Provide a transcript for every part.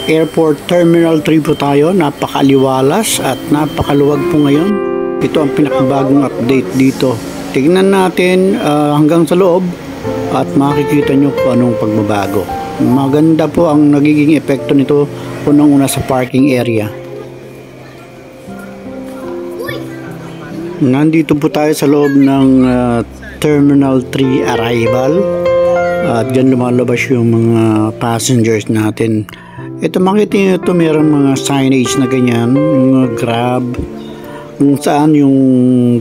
Airport Terminal 3 po tayo. Napakaliwalas at napakaluwag po ngayon. Ito ang pinakabagong update dito. Tignan natin hanggang sa loob at makikita nyo kung anong pagbabago. Maganda po ang nagiging epekto nito unang-una sa parking area. Nandito po tayo sa loob ng Terminal 3 arrival. At dyan lumalabas yung mga passengers natin. Ito makita nyo ito, mayroong mga signage na ganyan, mga Grab, kung saan yung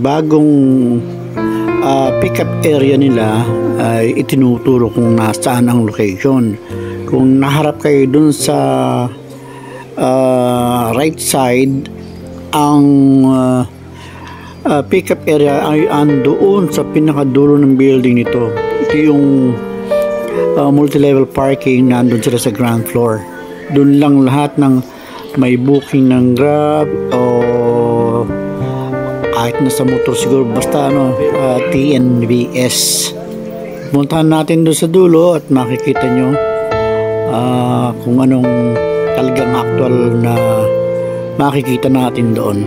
bagong pick-up area nila ay itinuturo kung nasaan ang location. Kung naharap kayo dun sa right side, ang pick-up area ay andoon sa pinakadulo ng building nito. Ito yung multi-level parking, nandun sila sa ground floor. Doon lang lahat ng may booking ng Grab o kahit na sa motor siguro, basta TNVS. Puntahan natin doon sa dulo at makikita nyo kung anong talagang actual na makikita natin doon.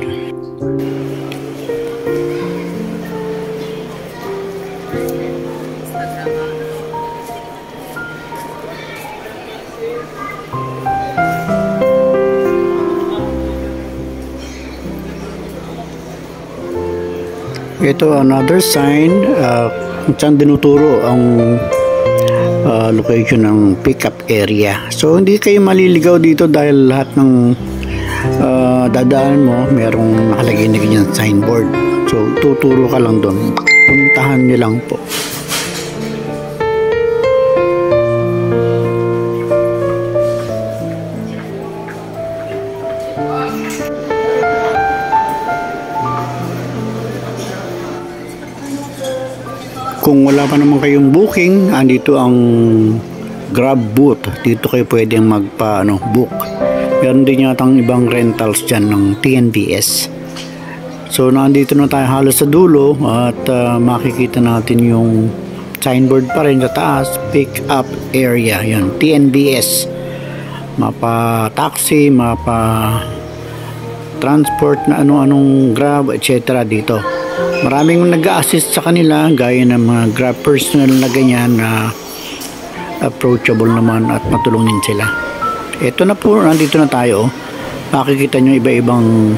Ito another sign kung saan dinuturo ang location ng pickup area. So hindi kayo maliligaw dito dahil lahat ng dadaan mo merong nakalagay na ganyan signboard. So tuturo ka lang doon. Puntahan nyo lang po. Kung wala pa naman kayong booking, andito ang Grab booth. Dito kayo pwedeng book. Meron din yatang ibang rentals dyan ng TNVS. So nandito na tayo halos sa dulo at makikita natin yung signboard pa rin sa taas, pick up area. Yan, TNVS. Mapa taxi, mapa transport na ano-anong Grab, etc. dito. Maraming nag-a-assist sa kanila gaya ng mga Grab personnel na ganyan na approachable naman at matulungin sila. Ito na po, nandito na tayo. Makikita nyo iba-ibang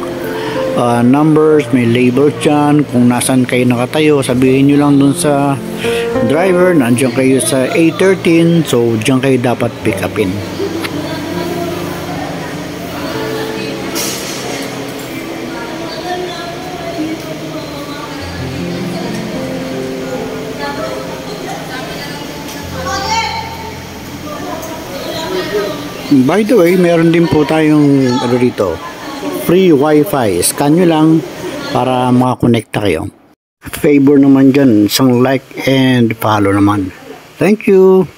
numbers, may labels dyan. Kung nasan kayo nakatayo, sabihin nyo lang dun sa driver, nandiyan kayo sa A13, so dyan kayo dapat pick upin. By the way, meron din po tayong dito, free wifi. Scan nyo lang para makakonekta kayo. Favor naman dyan, isang like and follow naman. Thank you!